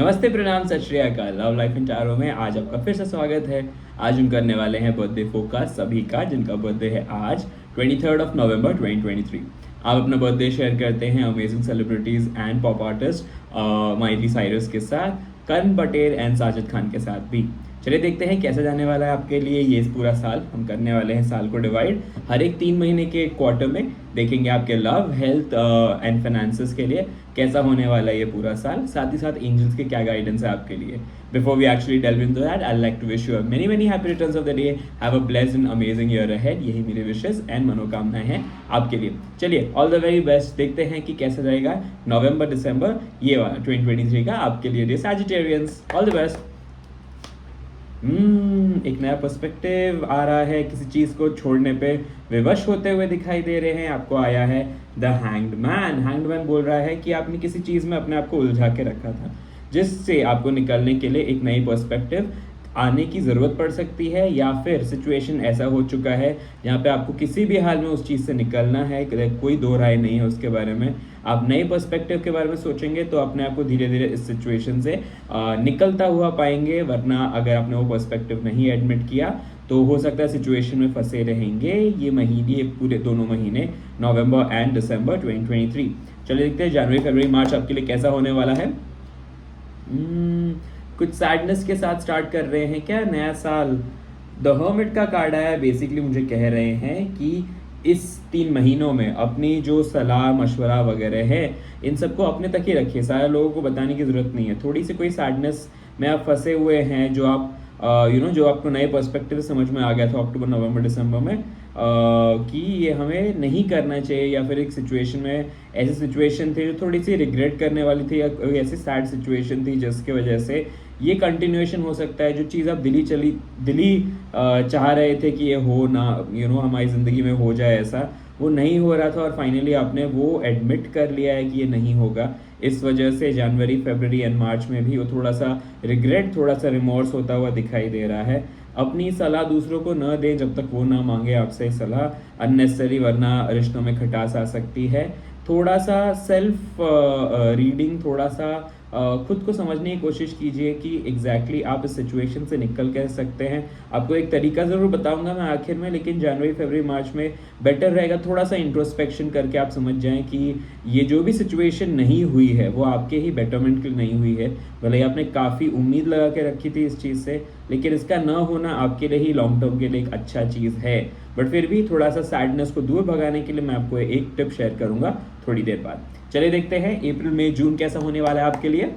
नमस्ते, प्रणाम, सत श्री अकाल। लव लाइफ इन चारों में आज आपका फिर से स्वागत है। आज हम करने वाले हैं बर्थडे फोकस सभी का जिनका बर्थडे है आज 23 ऑफ नवंबर 2023। आप अपना बर्थडे शेयर करते हैं amazing celebrities and pop artist Miley Cyrus के साथ, करण पटेल एंड साजिद खान के साथ भी। चलिए देखते हैं कैसा जाने वाला है आपके लिए ये पूरा साल। हम करने वाले हैं साल को डिवाइड, हर एक 3 महीने के क्वार्टर में देखेंगे आपके लव, हेल्थ एंड फाइनेंसेस के लिए कैसा होने वाला है ये पूरा साल, साथ ही साथ एंजल्स के क्या गाइडेंस है आपके लिए। Before we actually delve into that, I'd like to wish you a many happy returns of the day. Have a blessed and amazing year ahead. यही मेरे विशेष एंड मनोकामनाएं हैं आपके लिए। चलिए ऑल द वेरी बेस्ट। देखते हैं कि कैसा जाएगा नवंबर दिसंबर ये वाला 2023 का आपके लिए। Sagittarians all the best. एक नया पर्सपेक्टिव आ रहा है, किसी चीज को छोड़ने पे विवश होते हुए दिखाई दे रहे हैं। आपको आया है the hanged man. Hanged man बोल रहा है कि आपने किसी चीज में अपने आप को उलझा के रखा था, जिससे आपको निकलने के लिए एक नई पर्सपेक्टिव आने की ज़रूरत पड़ सकती है, या फिर सिचुएशन ऐसा हो चुका है जहाँ पे आपको किसी भी हाल में उस चीज़ से निकलना है। कोई दो राय नहीं है उसके बारे में। आप नए पर्सपेक्टिव के बारे में सोचेंगे तो अपने आप को धीरे धीरे इस सिचुएशन से निकलता हुआ पाएंगे, वरना अगर आपने वो पर्सपेक्टिव नहीं एडमिट किया तो हो सकता है सिचुएशन में फंसे रहेंगे ये पूरे दोनों महीने नवंबर एंड दिसंबर 2023। चलिए देखते हैं जनवरी फरवरी मार्च आपके लिए कैसा होने वाला है। कुछ सैडनेस के साथ स्टार्ट कर रहे हैं क्या नया साल। द हर्मिट का कार्ड आया है। बेसिकली मुझे कह रहे हैं कि इस 3 महीनों में अपनी जो सलाह मशवरा वगैरह है इन सबको अपने तक ही रखिए, सारे लोगों को बताने की ज़रूरत नहीं है। थोड़ी सी कोई सैडनेस में आप फंसे हुए हैं जो आप जो आपको नए पर्सपेक्टिव समझ में आ गया था अक्टूबर नवंबर दिसंबर में कि ये हमें नहीं करना चाहिए, या फिर एक सिचुएशन में ऐसी सिचुएशन थी जो थोड़ी सी रिग्रेट करने वाली थी, या कोई ऐसी सैड सिचुएशन थी जिसके वजह से ये कंटिन्यूएशन हो सकता है। जो चीज़ आप दिली चाह रहे थे कि ये हो ना, हमारी ज़िंदगी में हो जाए ऐसा, वो नहीं हो रहा था और फाइनली आपने वो एडमिट कर लिया है कि ये नहीं होगा। इस वजह से जनवरी फरवरी एंड मार्च में भी वो थोड़ा सा रिग्रेट, थोड़ा सा रिमोर्स होता हुआ दिखाई दे रहा है। अपनी सलाह दूसरों को न दें जब तक वो ना मांगे आपसे सलाह अननेसेसरी, वरना रिश्तों में खटास आ सकती है। थोड़ा सा सेल्फ रीडिंग, थोड़ा सा खुद को समझने की कोशिश कीजिए कि एग्जैक्टली आप इस सिचुएशन से निकल कर सकते हैं। आपको एक तरीका ज़रूर बताऊंगा मैं आखिर में, लेकिन जनवरी फरवरी मार्च में बेटर रहेगा थोड़ा सा इंट्रोस्पेक्शन करके आप समझ जाएं कि ये जो भी सिचुएशन नहीं हुई है वो आपके ही बेटरमेंट के लिए नहीं हुई है। भले ही आपने काफ़ी उम्मीद लगा के रखी थी इस चीज़ से, लेकिन इसका न होना आपके लिए ही लॉन्ग टर्म के लिए एक अच्छा चीज़ है। बट फिर भी थोड़ा सा सैडनेस को दूर भगाने के लिए मैं आपको एक टिप शेयर करूंगा थोड़ी देर बाद। चलिए देखते हैं अप्रैल मई जून कैसा होने वाला है आपके लिए।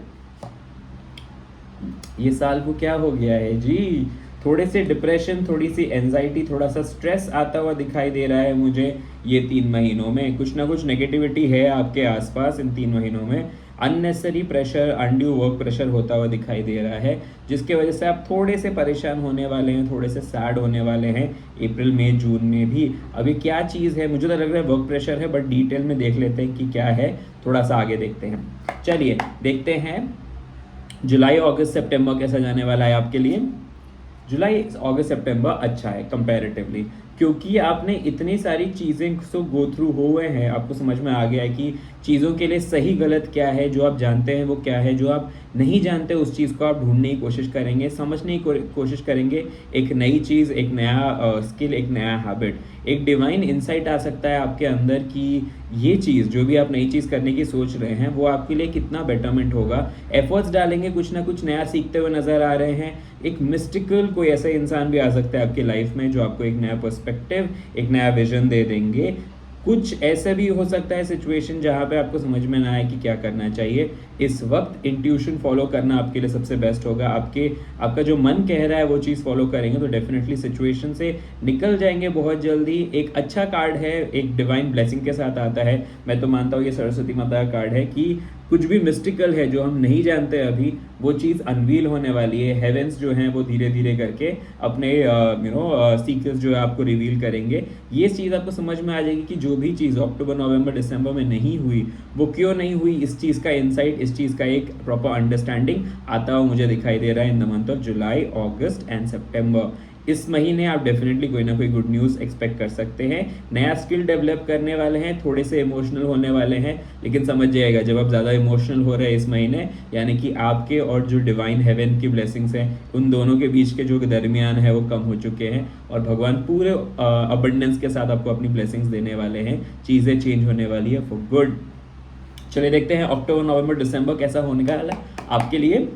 ये साल को क्या हो गया है जी, थोड़े से डिप्रेशन, थोड़ी सी एंजाइटी, थोड़ा सा स्ट्रेस आता हुआ दिखाई दे रहा है मुझे। ये 3 महीनों में कुछ ना कुछ नेगेटिविटी है आपके आसपास। इन 3 महीनों में unnecessary pressure, undue work pressure होता हुआ दिखाई दे रहा है, जिसके वजह से आप थोड़े से परेशान होने वाले हैं, थोड़े से सैड होने वाले हैं अप्रैल मई जून में भी। अभी क्या चीज़ है, मुझे तो लग रहा है वर्क प्रेशर है, बट डिटेल में देख लेते हैं कि क्या है, थोड़ा सा आगे देखते हैं। चलिए देखते हैं जुलाई अगस्त सितंबर कैसा जाने वाला है आपके लिए। जुलाई अगस्त सितंबर अच्छा है कंपैरेटिवली, क्योंकि आपने इतनी सारी चीज़ें सो गो थ्रू हुए हैं, आपको समझ में आ गया है कि चीज़ों के लिए सही गलत क्या है, जो आप जानते हैं वो क्या है, जो आप नहीं जानते उस चीज़ को आप ढूंढने की कोशिश करेंगे, समझने की कोशिश करेंगे। एक नई चीज़, एक नया स्किल, एक नया हैबिट, एक डिवाइन इंसाइट आ सकता है आपके अंदर कि ये चीज़ जो भी आप नई चीज़ करने की सोच रहे हैं वो आपके लिए कितना बेटरमेंट होगा। एफर्ट्स डालेंगे, कुछ ना कुछ नया सीखते हुए नज़र आ रहे हैं। एक मिस्टिकल कोई ऐसा इंसान भी आ सकता है आपकी लाइफ में जो आपको एक नया पर्सपेक्टिव, एक नया विजन दे देंगे। कुछ ऐसा भी हो सकता है सिचुएशन जहाँ पे आपको समझ में ना आए कि क्या करना चाहिए। इस वक्त इंट्यूशन फॉलो करना आपके लिए सबसे बेस्ट होगा। आपका जो मन कह रहा है वो चीज़ फॉलो करेंगे तो डेफिनेटली सिचुएशन से निकल जाएंगे बहुत जल्दी। एक अच्छा कार्ड है, एक डिवाइन ब्लेसिंग के साथ आता है। मैं तो मानता हूँ ये सरस्वती माता का कार्ड है कि कुछ भी मिस्टिकल है जो हम नहीं जानते अभी, वो चीज़ अनवील होने वाली है। हेवेंस जो हैं वो धीरे धीरे करके अपने सीक्रेट्स जो है आपको रिवील करेंगे। ये चीज़ आपको समझ में आ जाएगी कि जो भी चीज़ अक्टूबर नवंबर दिसंबर में नहीं हुई वो क्यों नहीं हुई। इस चीज़ का इंसाइट, इस चीज़ का एक प्रॉपर अंडरस्टैंडिंग आता हुआ मुझे दिखाई दे रहा है in the month of July August and September. इस महीने आप डेफिनेटली कोई ना कोई गुड न्यूज़ एक्सपेक्ट कर सकते हैं। नया स्किल डेवलप करने वाले हैं, थोड़े से इमोशनल होने वाले हैं, लेकिन समझ जाइएगा जब आप ज़्यादा इमोशनल हो रहे हैं इस महीने, यानी कि आपके और जो डिवाइन हेवन की ब्लेसिंग्स हैं उन दोनों के बीच के जो दरमियान है वो कम हो चुके हैं और भगवान पूरे अबंडेंस के साथ आपको अपनी ब्लेसिंग्स देने वाले हैं। चीज़ें चेंज होने वाली है फॉर गुड। चलिए देखते हैं अक्टूबर, नवंबर, दिसंबर कैसा होने का है आपके लिए।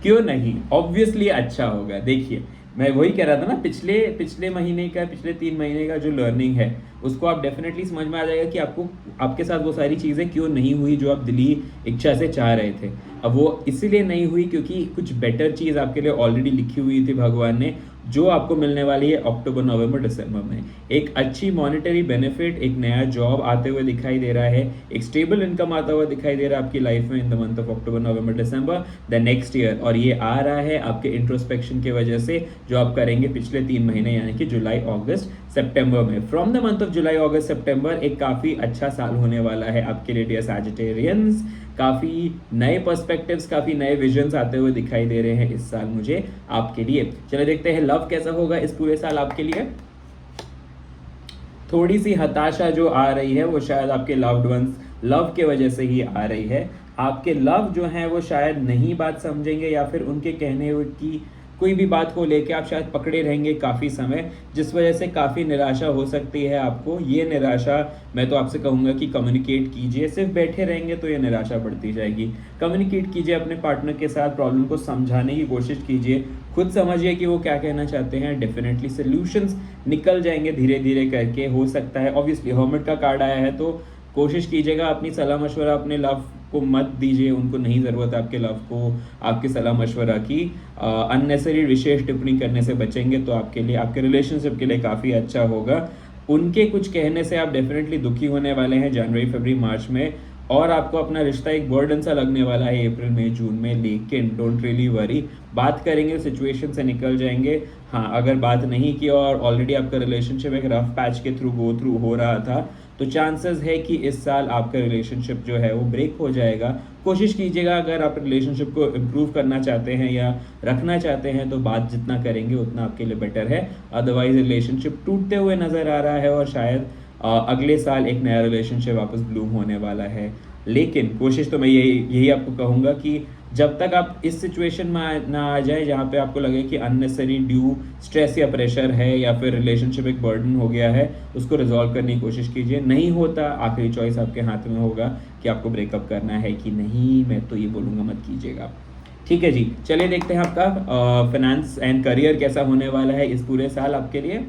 क्यों नहीं, ऑब्वियसली अच्छा होगा। देखिए मैं वही कह रहा था ना, पिछले महीने का, पिछले 3 महीने का जो लर्निंग है उसको आप डेफिनेटली समझ में आ जाएगा कि आपको आपके साथ वो सारी चीज़ें क्यों नहीं हुई जो आप दिली इच्छा से चाह रहे थे। अब वो इसीलिए नहीं हुई क्योंकि कुछ बेटर चीज़ आपके लिए ऑलरेडी लिखी हुई थी भगवान ने, जो आपको मिलने वाली है अक्टूबर, नवंबर, दिसंबर में। एक अच्छी मॉनेटरी बेनिफिट, एक नया जॉब आते हुए दिखाई दे रहा है, एक स्टेबल इनकम आता हुआ दिखाई दे रहा है आपकी लाइफ में इन the month of October, November, December the next year. और ये आ रहा है आपके इंट्रोस्पेक्शन की वजह से जो आप करेंगे पिछले 3 महीने यानी कि जुलाई, अगस्त, सितंबर में। From the month of July, August, September एक काफ़ी अच्छा साल होने वाला है आपके लिए डियर सैजिटेरियंस। काफ़ी नए पर्सपेक्टिव्स, काफ़ी नए विजन्स आते हुए दिखाई दे रहे हैं इस साल मुझे आपके लिए। चलिए देखते हैं लव कैसा होगा इस पूरे साल आपके लिए। थोड़ी सी हताशा जो आ रही है वो शायद आपके लव्ड वंस लव के वजह से ही आ रही है। आपके लव जो हैं वो शायद नहीं बात समझेंगे या फिर उनके कहने की कोई भी बात को लेके आप शायद पकड़े रहेंगे काफ़ी समय, जिस वजह से काफ़ी निराशा हो सकती है आपको। ये निराशा मैं तो आपसे कहूँगा कि कम्युनिकेट कीजिए। सिर्फ बैठे रहेंगे तो ये निराशा बढ़ती जाएगी। कम्युनिकेट कीजिए अपने पार्टनर के साथ, प्रॉब्लम को समझाने की कोशिश कीजिए, खुद समझिए कि वो क्या कहना चाहते हैं। डेफिनेटली सोल्यूशंस निकल जाएंगे धीरे धीरे करके। हो सकता है ऑब्वियसली हर्मिट का कार्ड आया है तो कोशिश कीजिएगा अपनी सलाह मशवरा अपने लव को मत दीजिए, उनको नहीं ज़रूरत है आपके लव को, आपकी सलाह मशवरा की। अननेसेसरी विशेष टिप्पणी करने से बचेंगे तो आपके लिए, आपके रिलेशनशिप के लिए काफ़ी अच्छा होगा। उनके कुछ कहने से आप डेफिनेटली दुखी होने वाले हैं जनवरी, फरवरी, मार्च में, और आपको अपना रिश्ता एक बर्डन सा लगने वाला है अप्रैल, मई, जून में। लेकिन डोंट रियली वरी, बात करेंगे सिचुएशन से निकल जाएंगे। हाँ, अगर बात नहीं की और ऑलरेडी आपका रिलेशनशिप एक रफ पैच के थ्रू गो थ्रू हो रहा था तो चांसेस है कि इस साल आपका रिलेशनशिप जो है वो ब्रेक हो जाएगा। कोशिश कीजिएगा अगर आप रिलेशनशिप को इम्प्रूव करना चाहते हैं या रखना चाहते हैं तो बात जितना करेंगे उतना आपके लिए बेटर है। अदरवाइज रिलेशनशिप टूटते हुए नज़र आ रहा है और शायद अगले साल एक नया रिलेशनशिप वापस ब्लूम होने वाला है। लेकिन कोशिश तो मैं यही आपको कहूँगा कि जब तक आप इस सिचुएशन में ना आ जाए जहाँ पे आपको लगे कि अननेसेसरी ड्यू स्ट्रेस या प्रेशर है या फिर रिलेशनशिप एक बर्डन हो गया है, उसको रिजॉल्व करने की कोशिश कीजिए। नहीं होता, आखिरी चॉइस आपके हाथ में होगा कि आपको ब्रेकअप करना है कि नहीं। मैं तो ये बोलूँगा मत कीजिएगा। ठीक है जी, चलिए देखते हैं आपका फाइनेंस एंड करियर कैसा होने वाला है इस पूरे साल आपके लिए।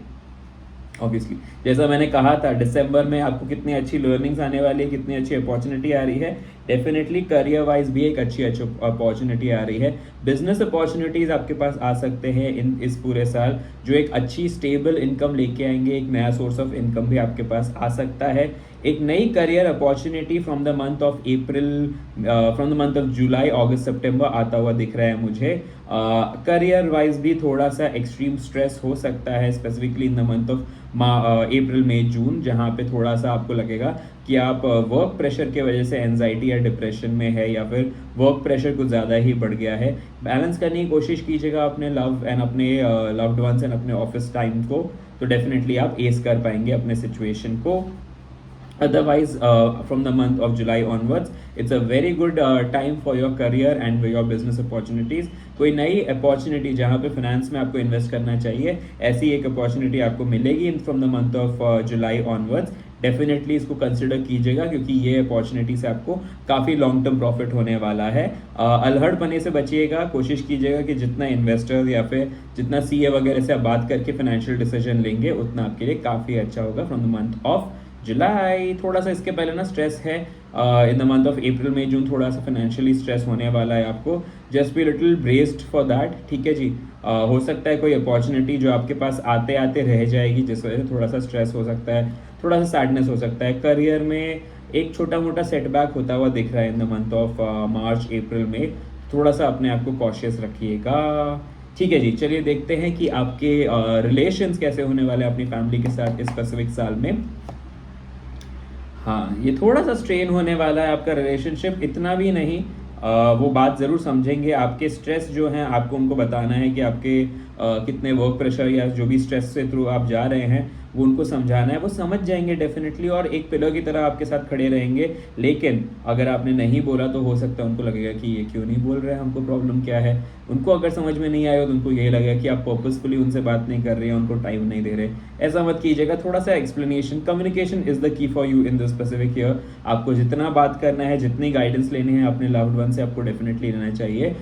ऑब्वियसली जैसा मैंने कहा था दिसंबर में आपको कितनी अच्छी लर्निंग्स आने वाली है, कितनी अच्छी अपॉर्चुनिटी आ रही है। डेफिनेटली करियर वाइज भी एक अच्छी अपॉर्चुनिटी आ रही है। बिजनेस अपॉर्चुनिटीज़ आपके पास आ सकते हैं इस पूरे साल, जो एक अच्छी स्टेबल इनकम लेके आएंगे। एक नया सोर्स ऑफ इनकम भी आपके पास आ सकता है। एक नई career opportunity from the month of April, from the month of July, August, September आता हुआ दिख रहा है मुझे। करियर वाइज भी थोड़ा सा एक्सट्रीम स्ट्रेस हो सकता है specifically in the month of April, May, June, जहाँ पे थोड़ा सा आपको लगेगा कि आप वर्क प्रेशर के वजह से एंजाइटी या डिप्रेशन में है या फिर वर्क प्रेशर कुछ ज़्यादा ही बढ़ गया है। बैलेंस करने की कोशिश कीजिएगा अपने लव एंड अपने लव्ड वंस एंड अपने ऑफिस टाइम को, तो डेफिनेटली आप एस कर पाएंगे अपने सिचुएशन को। Otherwise, from the month of July onwards, it's a very good time for your career and your business opportunities. कोई नई अपॉर्चुनिटी जहाँ पे फाइनेंस में आपको इन्वेस्ट करना चाहिए, ऐसी एक अपॉर्चुनिटी आपको मिलेगी from the month of July onwards. Definitely इसको कंसिडर कीजिएगा क्योंकि ये अपॉर्चुनिटी से आपको काफ़ी लॉन्ग टर्म प्रॉफिट होने वाला है। अलहड़ पने से बचिएगा, कोशिश कीजिएगा कि जितना इन्वेस्टर्स या फिर जितना सीए वगैरह से आप बात करके फाइनेंशियल डिसीजन लेंगे उतना आपके लिए काफ़ी अच्छा होगा from the month of July. थोड़ा सा इसके पहले ना स्ट्रेस है in the month of April, May, June, थोड़ा सा फाइनेंशियली स्ट्रेस होने वाला है आपको। Just be little braced for that, ठीक है जी। हो सकता है कोई अपॉर्चुनिटी जो आपके पास आते आते रह जाएगी जिस वजह से थोड़ा सा स्ट्रेस हो सकता है, थोड़ा सा सैडनेस हो सकता है। करियर में एक छोटा मोटा सेटबैक होता हुआ दिख रहा है in the month of March, April में। थोड़ा सा अपने आप को कॉशियस रखिएगा, ठीक है जी। चलिए देखते हैं कि आपके रिलेशंस कैसे होने वाले हैं अपनी फैमिली के साथ इस स्पेसिफिक साल में। हाँ, ये थोड़ा सा स्ट्रेन होने वाला है आपका रिलेशनशिप, इतना भी नहीं। वो बात ज़रूर समझेंगे। आपके स्ट्रेस जो हैं आपको उनको बताना है कि आपके कितने वर्क प्रेशर या जो भी स्ट्रेस से थ्रू आप जा रहे हैं वो उनको समझाना है, वो समझ जाएंगे डेफिनेटली और एक पिलर की तरह आपके साथ खड़े रहेंगे। लेकिन अगर आपने नहीं बोला तो हो सकता है उनको लगेगा कि ये क्यों नहीं बोल रहे हैं, हमको प्रॉब्लम क्या है। उनको अगर समझ में नहीं आया तो उनको यही लगेगा कि आप पर्पसफुली उनसे बात नहीं कर रहे हैं, उनको टाइम नहीं दे रहे। ऐसा मत कीजिएगा, थोड़ा सा explanation, communication is the key for you in this specific year. आपको जितना बात करना है, जितनी गाइडेंस लेनी है अपने लव्ड वन से, आपको डेफिनेटली लेना चाहिए।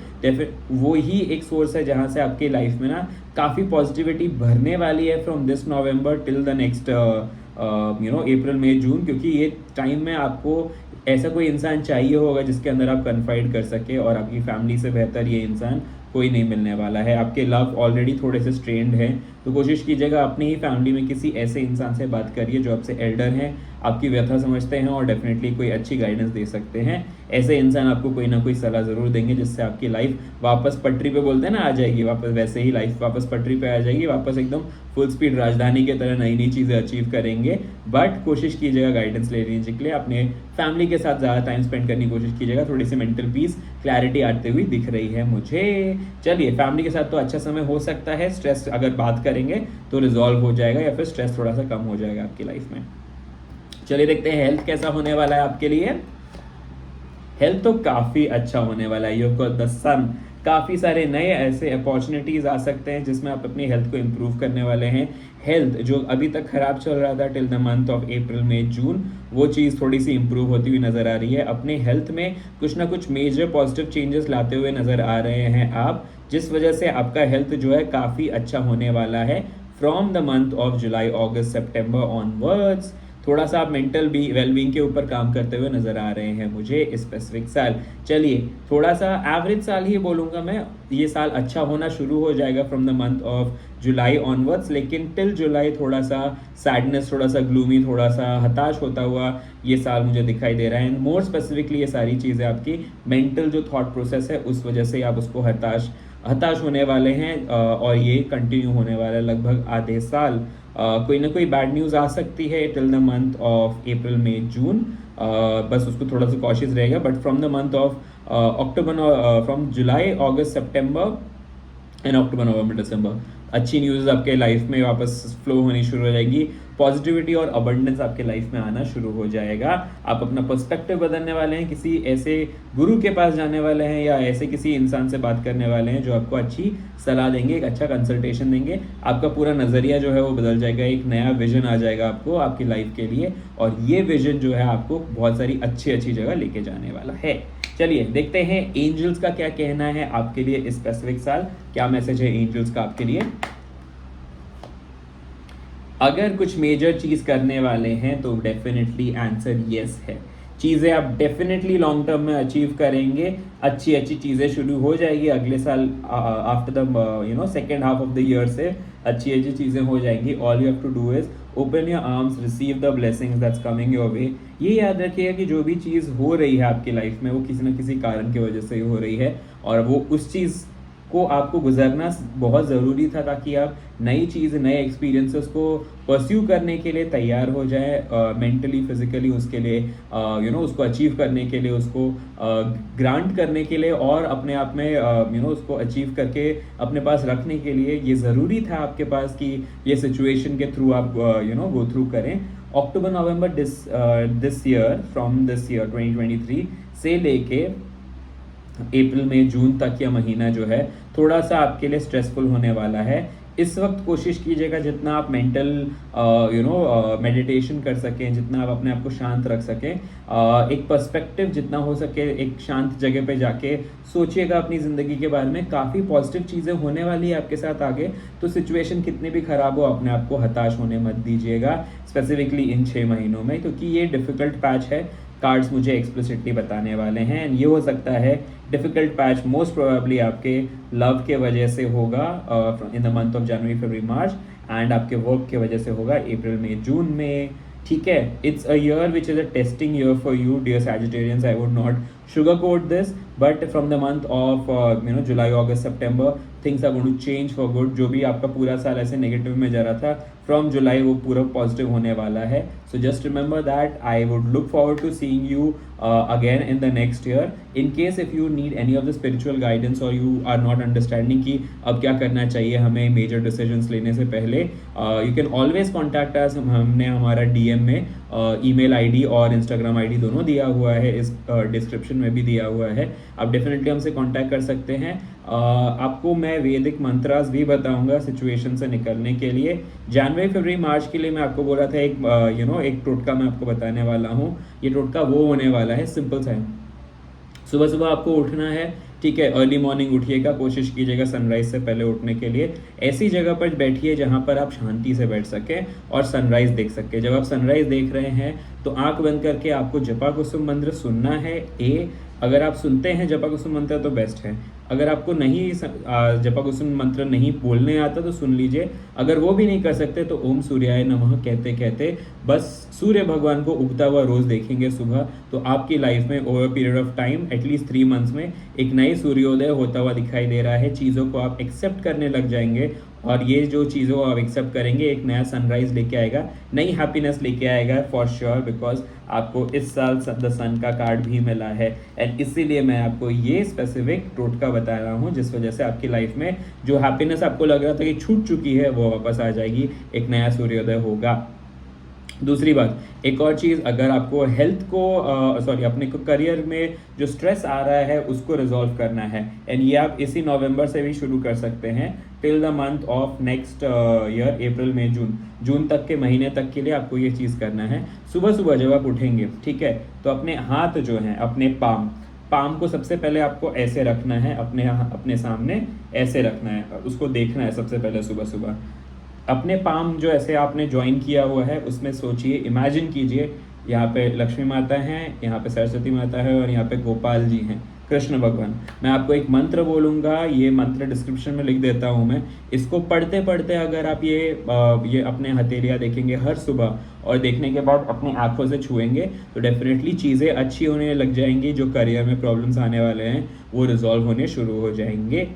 वो ही एक सोर्स है जहाँ से आपके लाइफ में ना काफ़ी पॉजिटिविटी भरने वाली है from this November till the next April May June, क्योंकि ये टाइम में आपको ऐसा कोई इंसान चाहिए होगा जिसके अंदर आप कन्फाइड कर सके, और आपकी फैमिली से बेहतर ये इंसान कोई नहीं मिलने वाला है। आपके लव ऑलरेडी थोड़े से स्ट्रेंड हैं, तो कोशिश कीजिएगा अपनी ही फैमिली में किसी ऐसे इंसान से बात करिए जो आपसे एल्डर हैं, आपकी व्यथा समझते हैं और डेफिनेटली कोई अच्छी गाइडेंस दे सकते हैं। ऐसे इंसान आपको कोई ना कोई सलाह ज़रूर देंगे जिससे आपकी लाइफ वापस पटरी पे, बोलते हैं ना, आ जाएगी वापस, वैसे ही लाइफ वापस पटरी पे आ जाएगी, वापस एकदम फुल स्पीड राजधानी की तरह नई नई चीज़ें अचीव करेंगे। बट कोशिश कीजिएगा गाइडेंस लेने के लिए अपने फैमिली के साथ ज़्यादा टाइम स्पेंड करने की कोशिश कीजिएगा। थोड़ी सी मेंटल पीस, क्लैरिटी आती हुई दिख रही है मुझे। चलिए, फैमिली के साथ तो अच्छा समय हो सकता है, स्ट्रेस अगर बात करेंगे तो रिजॉल्व हो जाएगा या फिर स्ट्रेस थोड़ा सा कम हो जाएगा आपकी लाइफ में। चलिए देखते हैं हेल्थ कैसा होने वाला है आपके लिए। हेल्थ तो काफ़ी अच्छा होने वाला है। यू गॉट द सन, काफ़ी सारे नए ऐसे अपॉर्चुनिटीज़ आ सकते हैं जिसमें आप अपनी हेल्थ को इम्प्रूव करने वाले हैं। हेल्थ जो अभी तक ख़राब चल रहा था till the month of April May June, वो चीज़ थोड़ी सी इम्प्रूव होती हुई नज़र आ रही है। अपने हेल्थ में कुछ ना कुछ मेजर पॉजिटिव चेंजेस लाते हुए नज़र आ रहे हैं आप, जिस वजह से आपका हेल्थ जो है काफ़ी अच्छा होने वाला है from the month of July, August, September onwards. थोड़ा सा आप मेंटल भी वेलबींग के ऊपर काम करते हुए नज़र आ रहे हैं मुझे स्पेसिफिक साल। चलिए, थोड़ा सा एवरेज साल ही बोलूँगा मैं, ये साल अच्छा होना शुरू हो जाएगा from the month of July onwards, लेकिन टिल जुलाई थोड़ा सा सैडनेस, थोड़ा सा ग्लूमी, थोड़ा सा हताश होता हुआ ये साल मुझे दिखाई दे रहा है। एंड मोर स्पेसिफिकली ये सारी चीज़ें आपकी मेंटल जो थॉट प्रोसेस है उस वजह से आप उसको हताश होने वाले हैं, और ये कंटिन्यू होने वाला है लगभग आधे साल। कोई ना कोई बैड न्यूज़ आ सकती है till the month of April May June, बस उसको थोड़ा सा कॉशियस रहेगा। But from the month of October, from July, August, September and October, November, December, अच्छी न्यूज़ आपके लाइफ में वापस फ्लो होनी शुरू हो जाएगी। पॉजिटिविटी और अबंडेंस आपके लाइफ में आना शुरू हो जाएगा। आप अपना पर्सपेक्टिव बदलने वाले हैं, किसी ऐसे गुरु के पास जाने वाले हैं या ऐसे किसी इंसान से बात करने वाले हैं जो आपको अच्छी सलाह देंगे, एक अच्छा कंसल्टेशन देंगे। आपका पूरा नज़रिया जो है वो बदल जाएगा, एक नया विजन आ जाएगा आपको आपकी लाइफ के लिए, और ये विजन जो है आपको बहुत सारी अच्छी अच्छी जगह लेके जाने वाला है। चलिए देखते हैं एंजल्स का क्या कहना है आपके लिए इस स्पेसिफिक साल, क्या मैसेज है एंजल्स का आपके लिए। अगर कुछ मेजर चीज़ करने वाले हैं तो डेफिनेटली आंसर येस है। चीज़ें आप डेफिनेटली लॉन्ग टर्म में अचीव करेंगे, अच्छी अच्छी चीज़ें शुरू हो जाएगी अगले साल, after the second half of the year से अच्छी अच्छी चीज़ें हो जाएंगी। All you have to do is open your arms, receive the blessings that's coming your way. ये याद रखिएगा कि जो भी चीज़ हो रही है आपकी लाइफ में वो किसी न किसी कारण की वजह से ही हो रही है, और वो उस चीज़ को आपको गुजरना बहुत ज़रूरी था ताकि आप नई चीज़, नए एक्सपीरियंसेस को परस्यू करने के लिए तैयार हो जाए, मेंटली, फिजिकली, उसके लिए उसको अचीव करने के लिए, उसको ग्रांट करने के लिए, और अपने आप में उसको अचीव करके अपने पास रखने के लिए ये ज़रूरी था आपके पास कि ये सिचुएशन के थ्रू आप गो थ्रू करें। October, November this year, from this year 2023 से लेके अप्रैल में जून तक यह महीना जो है थोड़ा सा आपके लिए स्ट्रेसफुल होने वाला है। इस वक्त कोशिश कीजिएगा जितना आप मेंटल मेडिटेशन कर सकें, जितना आप अपने आप को शांत रख सकें, एक पर्सपेक्टिव जितना हो सके, एक शांत जगह पे जाके सोचिएगा अपनी ज़िंदगी के बारे में। काफ़ी पॉजिटिव चीज़ें होने वाली है आपके साथ आगे, तो सिचुएशन कितनी भी ख़राब हो अपने आप को हताश होने मत दीजिएगा, स्पेसिफिकली इन 6 महीनों में, क्योंकि ये डिफ़िकल्ट पैच है। कार्ड्स मुझे एक्सप्लिसिटली बताने वाले हैं, एंड ये हो सकता है डिफ़िकल्ट पैच मोस्ट प्रोबेबली आपके लव के वजह से होगा इन the month of January, February, March, and आपके वर्क के वजह से होगा अप्रैल में, जून में। ठीक है, it's a year which is a testing year for you dear Sagittarians. I would not sugarcoat this, but from the month of July, August, September, things are going to change for good. जो भी आपका पूरा साल ऐसे negative में जा रहा था, फ्रॉम जुलाई वो पूरा पॉजिटिव होने वाला है. So just remember that. I would look forward to seeing you again in the next year. In case if you need any of the spiritual guidance और यू आर नॉट अंडरस्टैंडिंग कि अब क्या करना चाहिए हमें मेजर डिसीजंस लेने से पहले, you can always contact us. हमने हमारा DM में ईमेल ID और इंस्टाग्राम ID दोनों दिया हुआ है, इस डिस्क्रिप्शन में भी दिया हुआ है. आप डेफिनेटली हमसे कॉन्टैक्ट कर सकते हैं. आपको मैं वैदिक मंत्रास भी बताऊंगा सिचुएशन से निकलने के लिए. जनवरी, फरवरी, मार्च के लिए मैं आपको बोला था एक एक टोटका मैं आपको बताने वाला हूँ. ये टोटका वो होने वाला है, सिंपल सा है. सुबह सुबह आपको उठना है, ठीक है. अर्ली मॉर्निंग उठिएगा, कोशिश कीजिएगा सनराइज से पहले उठने के लिए. ऐसी जगह पर बैठिए जहाँ पर आप शांति से बैठ सकें और सनराइज देख सकें. जब आप सनराइज देख रहे हैं तो आंख बंद करके आपको जपा कुसुम मंत्र सुनना है. अगर आप सुनते हैं जपा कुसुम मंत्र तो बेस्ट है. अगर आपको नहीं जपा कुसुम मंत्र नहीं बोलने आता तो सुन लीजिए. अगर वो भी नहीं कर सकते तो ओम सूर्याय नमः कहते कहते बस सूर्य भगवान को उगता हुआ रोज देखेंगे सुबह, तो आपकी लाइफ में over period of time at least 3 months में एक नई सूर्योदय होता हुआ दिखाई दे रहा है. चीज़ों को आप एक्सेप्ट करने लग जाएंगे और ये जो चीज़ों को आप एक्सेप्ट करेंगे एक नया सनराइज लेके आएगा, नई हैप्पीनेस लेके आएगा फॉर श्योर. बिकॉज आपको इस साल द सन का कार्ड भी मिला है एंड इसीलिए मैं आपको ये स्पेसिफिक टोटका बता रहा हूँ जिस वजह से आपकी लाइफ में जो हैप्पीनेस आपको लग रहा था कि छूट चुकी है वो वापस आ जाएगी, एक नया सूर्योदय होगा. दूसरी बात, एक और चीज़, अगर आपको हेल्थ को अपने को करियर में जो स्ट्रेस आ रहा है उसको रिजॉल्व करना है एंड ये आप इसी नवंबर से भी शुरू कर सकते हैं till the month of next year, April May June तक के महीने तक के लिए आपको ये चीज़ करना है. सुबह सुबह जब आप उठेंगे, ठीक है, तो अपने हाथ जो हैं, अपने पाम को सबसे पहले आपको ऐसे रखना है, अपने सामने ऐसे रखना है, उसको देखना है सबसे पहले सुबह सुबह. अपने पाम जो ऐसे आपने ज्वाइन किया हुआ है उसमें सोचिए, इमेजिन कीजिए यहाँ पे लक्ष्मी माता हैं, यहाँ पे सरस्वती माता है और यहाँ पे गोपाल जी हैं, कृष्ण भगवान. मैं आपको एक मंत्र बोलूँगा, ये मंत्र डिस्क्रिप्शन में लिख देता हूँ मैं. इसको पढ़ते पढ़ते अगर आप ये अपने हथेलियाँ देखेंगे हर सुबह और देखने के बाद अपनी आंखों से छुएंगे तो डेफिनेटली चीज़ें अच्छी होने लग जाएंगी. जो करियर में प्रॉब्लम्स आने वाले हैं वो रिजॉल्व होने शुरू हो जाएंगे.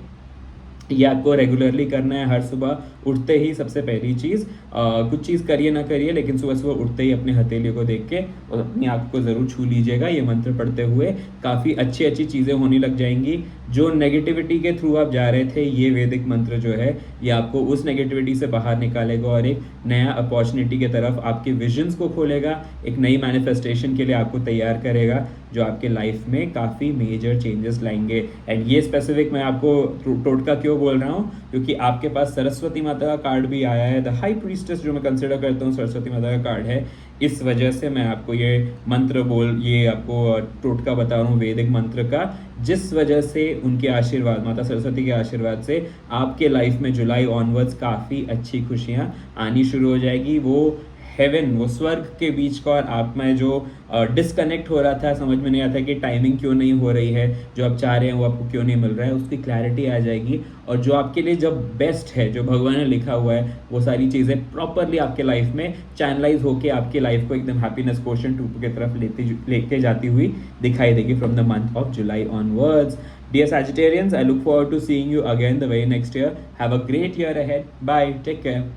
ये आपको रेगुलरली करना है हर सुबह उठते ही. सबसे पहली चीज़, कुछ चीज़ करिए ना करिए लेकिन सुबह सुबह उठते ही अपने हथेली को देख के और अपनी आँख को ज़रूर छू लीजिएगा. ये मंत्र पढ़ते हुए काफ़ी अच्छी अच्छी चीज़ें होने लग जाएंगी. जो नेगेटिविटी के थ्रू आप जा रहे थे, ये वैदिक मंत्र जो है ये आपको उस नेगेटिविटी से बाहर निकालेगा और एक नया अपॉर्चुनिटी की तरफ आपके विजन्स को खोलेगा, एक नई मैनिफेस्टेशन के लिए आपको तैयार करेगा जो आपके लाइफ में काफ़ी मेजर चेंजेस लाएंगे. एंड ये स्पेसिफिक मैं आपको टोटका क्यों बोल रहा हूँ, क्योंकि आपके पास सरस्वती माता का कार्ड भी आया है. द हाई प्रीस्टेस जो मैं कंसिडर करता हूँ सरस्वती माता का कार्ड है. इस वजह से मैं आपको ये मंत्र ये आपको टोटका बता रहा हूँ वैदिक मंत्र का, जिस वजह से उनके आशीर्वाद, माता सरस्वती के आशीर्वाद से आपके लाइफ में जुलाई ऑनवर्ड्स काफ़ी अच्छी खुशियाँ आनी शुरू हो जाएगी. वो हेवन, वो स्वर्ग के बीच का और आप में जो डिस्कनेक्ट हो रहा था, समझ में नहीं आता कि टाइमिंग क्यों नहीं हो रही है, जो आप चाह रहे हैं वो आपको क्यों नहीं मिल रहा है, उसकी क्लैरिटी आ जाएगी. और जो आपके लिए जब बेस्ट है, जो भगवान ने लिखा हुआ है, वो सारी चीज़ें प्रॉपरली आपके लाइफ में चैनलाइज होकर आपकी लाइफ को एकदम हैप्पीनेस क्वोशंट 2 की तरफ लेके जाती हुई दिखाई देगी from the month of July onwards. Dear Sagittarians, I look forward to seeing you again the very next year. Have a great year ahead. Bye. Take care.